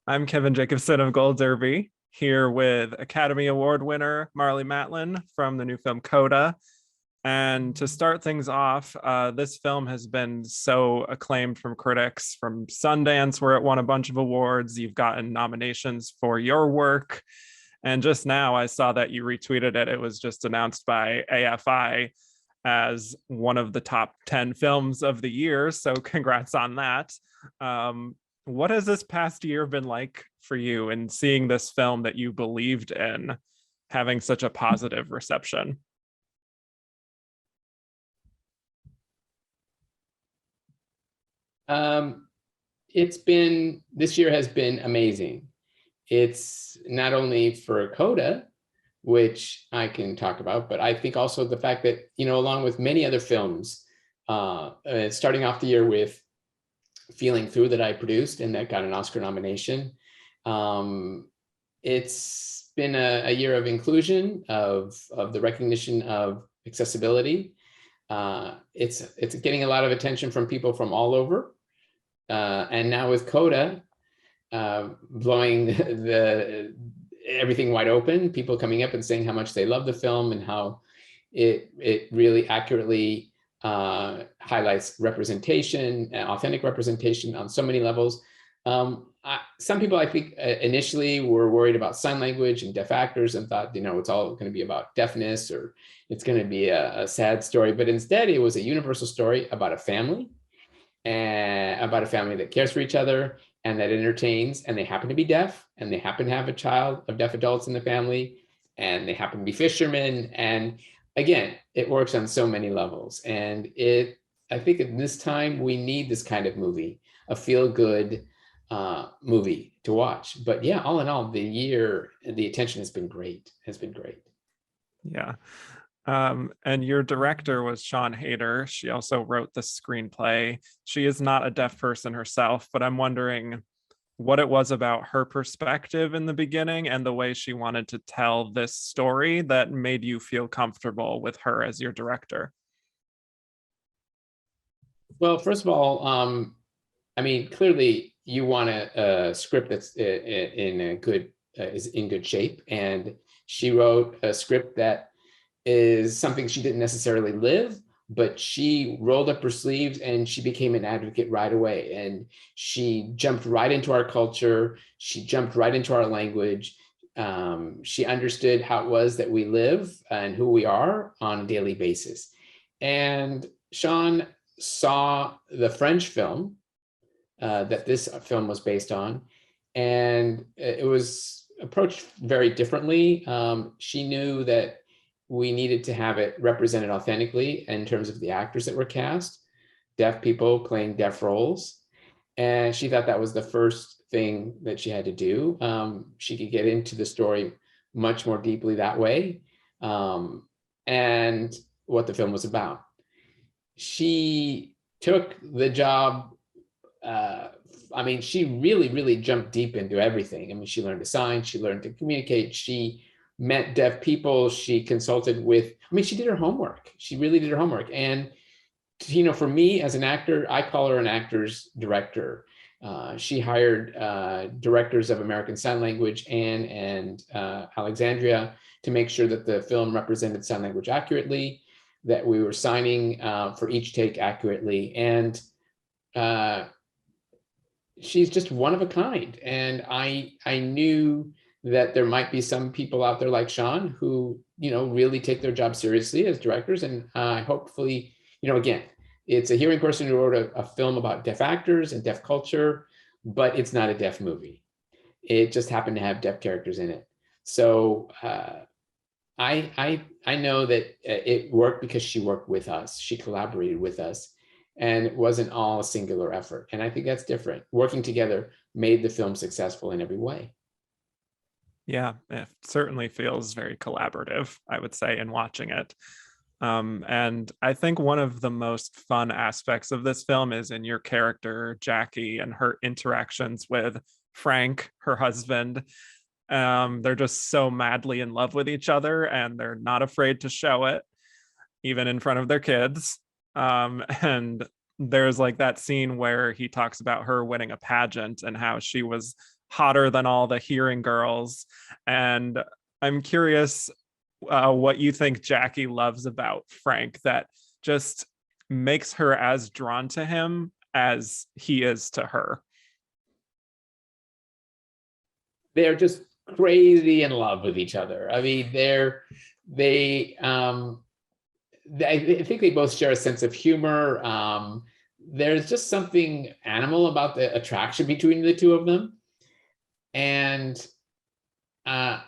I'm Kevin Jacobsen of Gold Derby, here with Academy Award winner Marlee Matlin from the new film CODA. And to start things off, this film has been so acclaimed from critics, from Sundance, where it won a bunch of awards. You've gotten nominations for your work. And just now I saw that you retweeted it. It was just announced by AFI as one of the top 10 films of the year. So congrats on that. What has this past year been like for you in seeing this film that you believed in having such a positive reception? Um, this year has been amazing. It's not only for CODA, which I can talk about, but I think also the fact that, along with many other films, starting off the year with Feeling Through that I produced and that got an Oscar nomination. It's been a year of inclusion, of the recognition of accessibility. It's getting a lot of attention from people from all over. And now with CODA blowing everything wide open, people coming up and saying how much they love the film and how it really accurately highlights representation, authentic representation on so many levels. Some people, I think, initially were worried about sign language and deaf actors and thought, it's all going to be about deafness or it's going to be a sad story. But instead, it was a universal story about a family, and about a family that cares for each other and that entertains, and they happen to be deaf, and they happen to have a child of deaf adults in the family, and they happen to be fishermen. And again, it works on so many levels. And I think at this time, we need this kind of movie, a feel-good movie to watch. But yeah, all in all, the attention has been great, Yeah. And your director was Sian Heder. She also wrote the screenplay. She is not a deaf person herself, but I'm wondering what it was about her perspective in the beginning and the way she wanted to tell this story that made you feel comfortable with her as your director. Well, first of all, clearly you want a script that's is in good shape, and she wrote a script that is something she didn't necessarily live, but she rolled up her sleeves and she became an advocate right away. And she jumped right into our culture. She jumped right into our language. She understood how it was that we live and who we are on a daily basis. And Sian saw the French film that this film was based on, and it was approached very differently. She knew that we needed to have it represented authentically in terms of the actors that were cast, deaf people playing deaf roles. And she thought that was the first thing that she had to do. She could get into the story much more deeply that way, and what the film was about. She took the job. She really jumped deep into everything. She learned to sign, she learned to communicate, she met deaf people, she consulted with, she did her homework. She really did her homework. And, for me as an actor, I call her an actor's director. She hired directors of American Sign Language, Anne and Alexandria, to make sure that the film represented sign language accurately, that we were signing for each take accurately. And she's just one of a kind. And I knew that there might be some people out there like Sian who, really take their job seriously as directors. And hopefully, again, it's a hearing person who wrote a film about deaf actors and deaf culture, but it's not a deaf movie. It just happened to have deaf characters in it. So I know that it worked because she worked with us. She collaborated with us, and it wasn't all a singular effort. And I think that's different. Working together made the film successful in every way. Yeah, it certainly feels very collaborative, I would say, in watching it. And I think one of the most fun aspects of this film is in your character, Jackie, and her interactions with Frank, her husband. They're just so madly in love with each other, and they're not afraid to show it, even in front of their kids. And there's like that scene where he talks about her winning a pageant and how she was hotter than all the hearing girls. And I'm curious what you think Jackie loves about Frank that just makes her as drawn to him as he is to her. They're just crazy in love with each other. I mean, I think they both share a sense of humor. There's just something animal about the attraction between the two of them. And I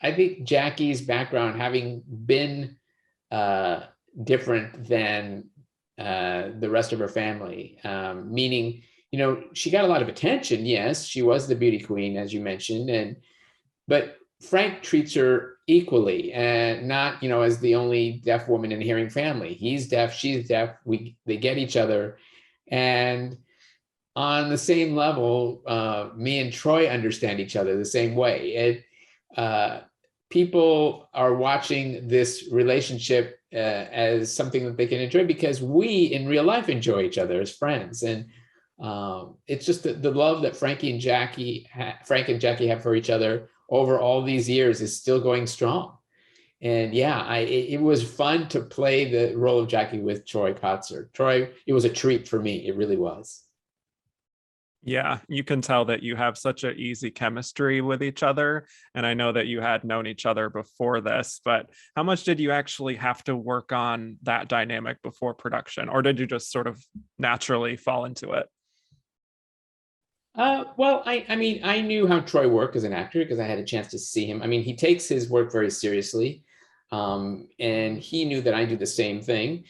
think Jackie's background, having been different than the rest of her family, meaning, she got a lot of attention. Yes, she was the beauty queen, as you mentioned, but Frank treats her equally, and not, as the only deaf woman in a hearing family. He's deaf, she's deaf. They get each other, and on the same level, me and Troy understand each other the same way. People are watching this relationship as something that they can enjoy because we in real life enjoy each other as friends. And it's just the love that Frank and Jackie have for each other over all these years is still going strong. And yeah, it was fun to play the role of Jackie with Troy Kotsur. Troy, it was a treat for me. It really was. Yeah, you can tell that you have such an easy chemistry with each other. And I know that you had known each other before this, but how much did you actually have to work on that dynamic before production? Or did you just sort of naturally fall into it? Well, I mean, I knew how Troy worked as an actor because I had a chance to see him. I mean, he takes his work very seriously. And he knew that I do the same thing.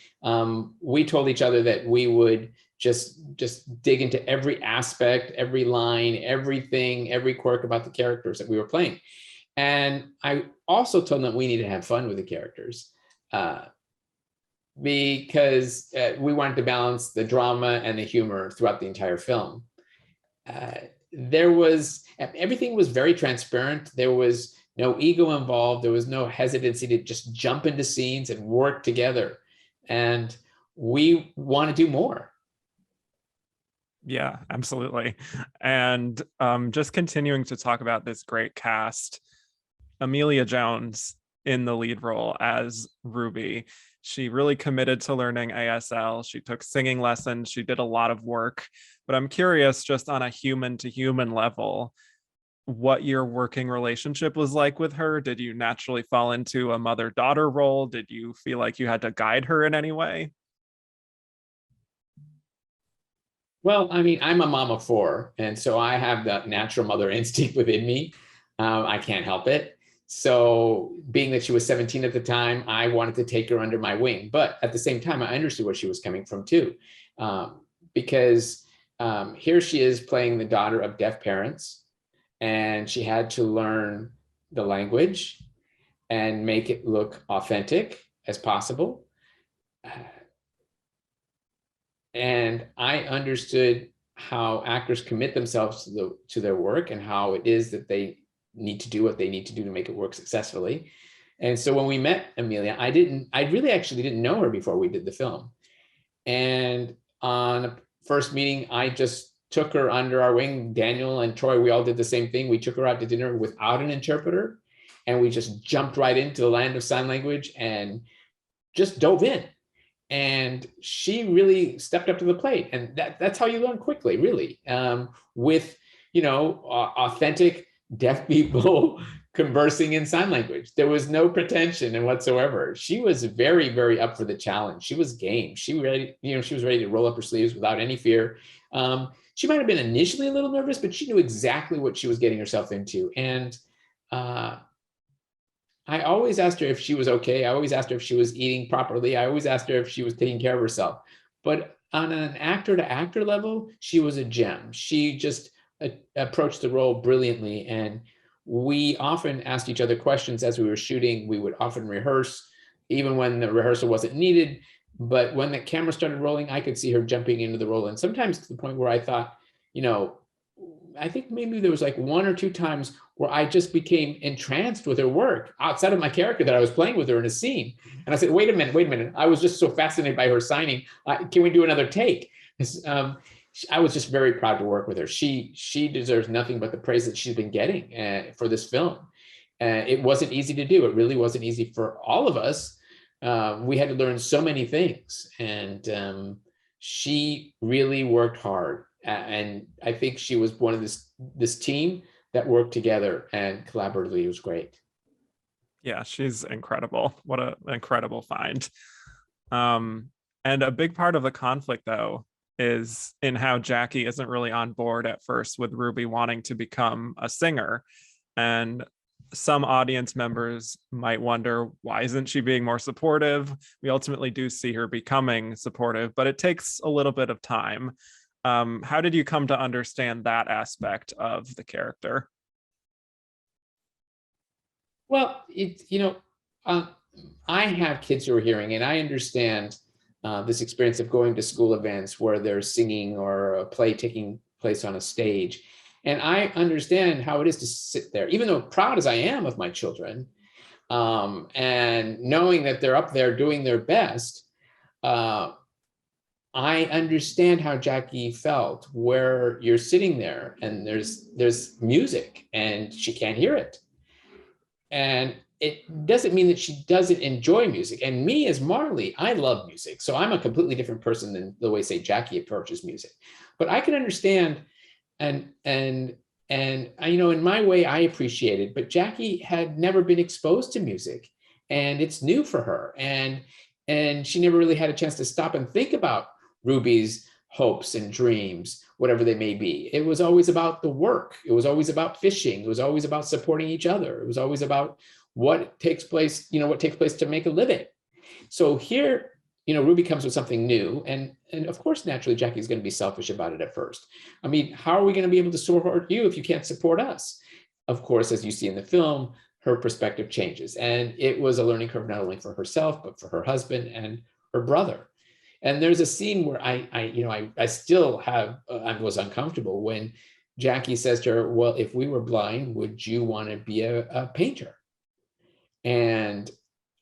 We told each other that we would just dig into every aspect, every line, everything, every quirk about the characters that we were playing. And I also told him that we needed to have fun with the characters because we wanted to balance the drama and the humor throughout the entire film. Everything was very transparent. There was no ego involved. There was no hesitancy to just jump into scenes and work together. And we want to do more. Yeah, absolutely. And just continuing to talk about this great cast, Amelia Jones in the lead role as Ruby. She really committed to learning ASL. She took singing lessons. She did a lot of work. But I'm curious, just on a human to human level, what your working relationship was like with her. Did you naturally fall into a mother-daughter role? Did you feel like you had to guide her in any way? Well, I mean, I'm a mom of four, and so I have that natural mother instinct within me. I can't help it. So being that she was 17 at the time, I wanted to take her under my wing. But at the same time, I understood where she was coming from too, because here she is playing the daughter of deaf parents, and she had to learn the language and make it look authentic as possible. And I understood how actors commit themselves to their work and how it is that they need to do what they need to do to make it work successfully. And so when we met Amelia, I really actually didn't know her before we did the film. And on a first meeting, I just took her under our wing. Daniel and Troy, we all did the same thing. We took her out to dinner without an interpreter, and we just jumped right into the land of sign language and just dove in. And she really stepped up to the plate. And that's how you learn quickly, really, with, authentic deaf people conversing in sign language. There was no pretension in whatsoever. She was very, very up for the challenge. She was game. She was ready to roll up her sleeves without any fear. She might have been initially a little nervous, but she knew exactly what she was getting herself into. And I always asked her if she was okay. I always asked her if she was eating properly. I always asked her if she was taking care of herself. But on an actor to actor level, she was a gem. She just approached the role brilliantly. And we often asked each other questions as we were shooting. We would often rehearse, even when the rehearsal wasn't needed. But when the camera started rolling, I could see her jumping into the role. And sometimes to the point where I thought, I think maybe there was like one or two times where I just became entranced with her work outside of my character that I was playing with her in a scene. And I said, wait a minute. I was just so fascinated by her signing. Can we do another take? I was just very proud to work with her. She deserves nothing but the praise that she's been getting for this film. It wasn't easy to do. It really wasn't easy for all of us. We had to learn so many things, and she really worked hard. And I think she was one of this team that worked together and collaboratively. It was great. Yeah, she's incredible. What an incredible find. And a big part of the conflict, though, is in how Jackie isn't really on board at first with Ruby wanting to become a singer. And some audience members might wonder, why isn't she being more supportive? We ultimately do see her becoming supportive, but it takes a little bit of time. How did you come to understand that aspect of the character? Well, I have kids who are hearing, and I understand this experience of going to school events where there's singing or a play taking place on a stage. And I understand how it is to sit there, even though proud as I am of my children, and knowing that they're up there doing their best, I understand how Jackie felt, where you're sitting there and there's music and she can't hear it. And it doesn't mean that she doesn't enjoy music. And me as Marlee, I love music. So I'm a completely different person than the way, say, Jackie approaches music. But I can understand, and in my way, I appreciate it. But Jackie had never been exposed to music, and it's new for her. And she never really had a chance to stop and think about Ruby's hopes and dreams, whatever they may be. It was always about the work. It was always about fishing. It was always about supporting each other. It was always about what takes place to make a living. So here, Ruby comes with something new. And of course, naturally, Jackie's going to be selfish about it at first. I mean, how are we going to be able to support you if you can't support us? Of course, as you see in the film, her perspective changes. And it was a learning curve, not only for herself, but for her husband and her brother. And there's a scene where I still I was uncomfortable when Jackie says to her, well, if we were blind, would you want to be a painter? And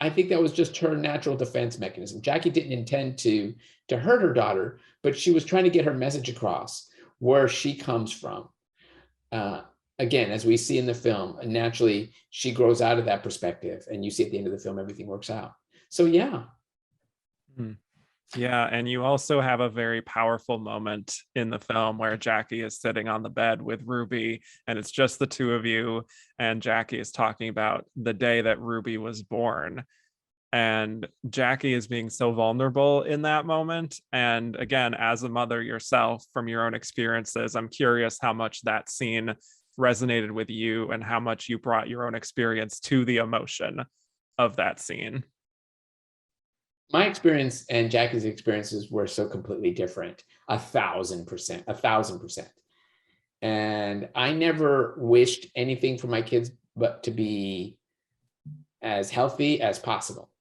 I think that was just her natural defense mechanism. Jackie didn't intend to hurt her daughter, but she was trying to get her message across where she comes from. Again, as we see in the film, naturally, she grows out of that perspective. And you see at the end of the film, everything works out. So, yeah. Yeah, and you also have a very powerful moment in the film where Jackie is sitting on the bed with Ruby, and it's just the two of you, and Jackie is talking about the day that Ruby was born. And Jackie is being so vulnerable in that moment. And again, as a mother yourself, from your own experiences, I'm curious how much that scene resonated with you and how much you brought your own experience to the emotion of that scene. My experience and Jackie's experiences were so completely different. 1,000%. And I never wished anything for my kids but to be as healthy as possible.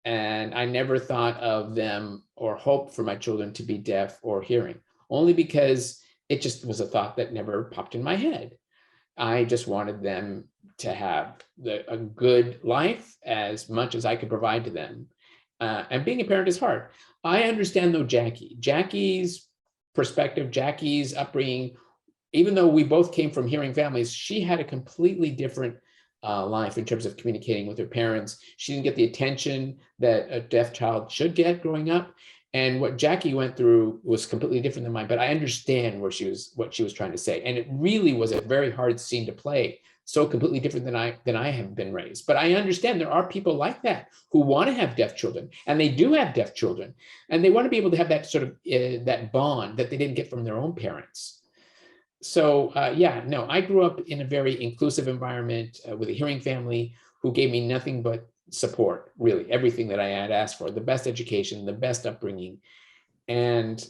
And I never thought of them or hoped for my children to be deaf or hearing, only because it just was a thought that never popped in my head. I just wanted them to have a good life as much as I could provide to them. And being a parent is hard. I understand, though, Jackie's perspective, Jackie's upbringing, even though we both came from hearing families, she had a completely different life in terms of communicating with her parents. She didn't get the attention that a deaf child should get growing up. And what Jackie went through was completely different than mine, but I understand what she was trying to say. And it really was a very hard scene to play, so completely different than I have been raised. But I understand there are people like that who want to have deaf children, and they do have deaf children, and they want to be able to have that sort of that bond that they didn't get from their own parents. So I grew up in a very inclusive environment with a hearing family who gave me nothing but support, really, everything that I had asked for, the best education, the best upbringing, and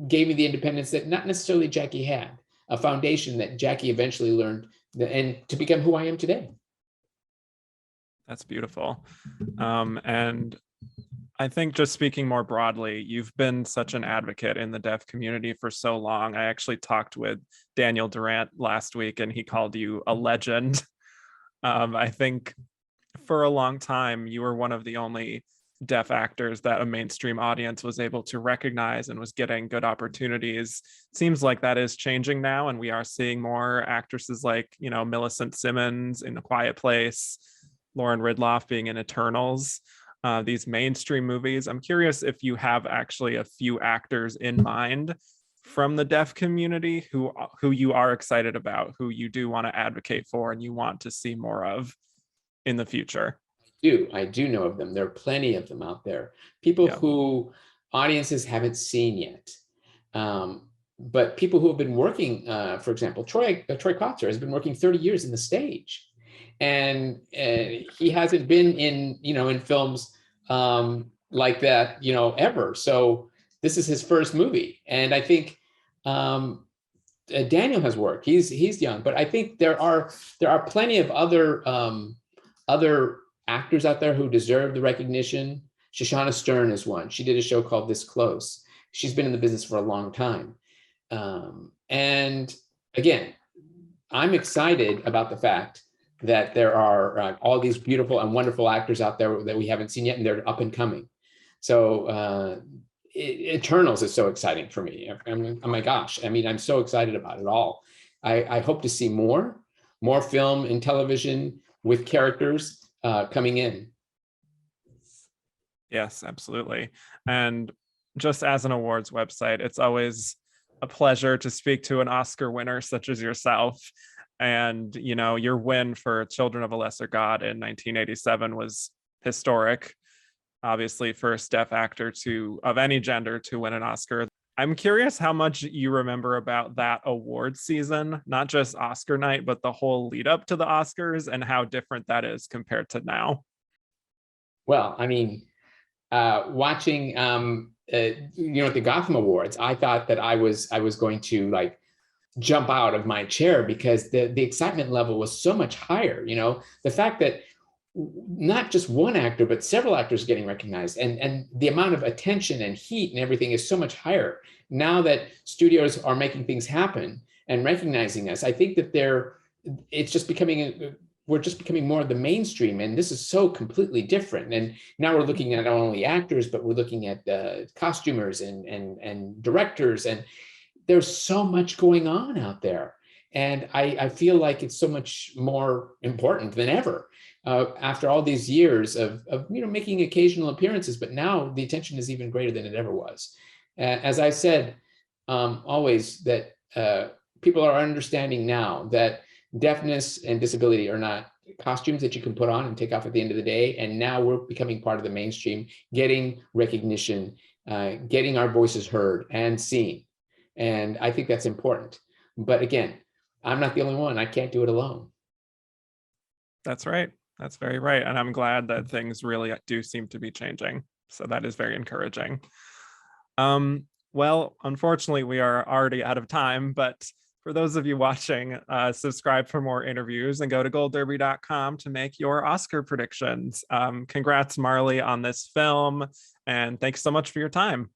gave me the independence that not necessarily Jackie had, a foundation that Jackie eventually learned and to become who I am today. That's beautiful. And I think, just speaking more broadly, you've been such an advocate in the deaf community for so long. I actually talked with Daniel Durant last week, and he called you a legend. I think for a long time, you were one of the only deaf actors that a mainstream audience was able to recognize and was getting good opportunities. Seems like that is changing now, and we are seeing more actresses like, Millicent Simmons in A Quiet Place, Lauren Ridloff being in Eternals, these mainstream movies. I'm curious if you have actually a few actors in mind from the deaf community who you are excited about, who you do want to advocate for and you want to see more of in the future. I do know of them. There are plenty of them out there. People Yeah. who audiences haven't seen yet. But people who have been working, for example, Troye Kotzer has been working 30 years in the stage. And he hasn't been in films like that, ever. So this is his first movie. And I think Daniel has worked. He's young, but I think there are plenty of other actors out there who deserve the recognition. Shoshana Stern is one. She did a show called This Close. She's been in the business for a long time. And again, I'm excited about the fact that there are all these beautiful and wonderful actors out there that we haven't seen yet, and they're up and coming. So Eternals is so exciting for me. I mean, oh my gosh. I mean, I'm so excited about it all. I hope to see more film and television with characters coming in. Yes, absolutely. And just as an awards website, it's always a pleasure to speak to an Oscar winner such as yourself. And, your win for Children of a Lesser God in 1987 was historic. Obviously, first deaf actor of any gender to win an Oscar. I'm curious how much you remember about that award season, not just Oscar night, but the whole lead up to the Oscars, and how different that is compared to now. Well, I mean, watching, at the Gotham Awards, I thought that I was going to jump out of my chair because the excitement level was so much higher. The fact that not just one actor, but several actors getting recognized, and the amount of attention and heat and everything is so much higher now that studios are making things happen and recognizing us. I think that we're just becoming more of the mainstream, and this is so completely different. And now we're looking at not only actors, but we're looking at costumers and directors, and there's so much going on out there. And I feel like it's so much more important than ever. After all these years of making occasional appearances, but now the attention is even greater than it ever was. As I said always, that people are understanding now that deafness and disability are not costumes that you can put on and take off at the end of the day. And now we're becoming part of the mainstream, getting recognition, getting our voices heard and seen. And I think that's important. But again, I'm not the only one. I can't do it alone. That's right. That's very right. And I'm glad that things really do seem to be changing. So that is very encouraging. Well, unfortunately, we are already out of time, but for those of you watching, subscribe for more interviews and go to goldderby.com to make your Oscar predictions. Congrats, Marlee, on this film. And thanks so much for your time.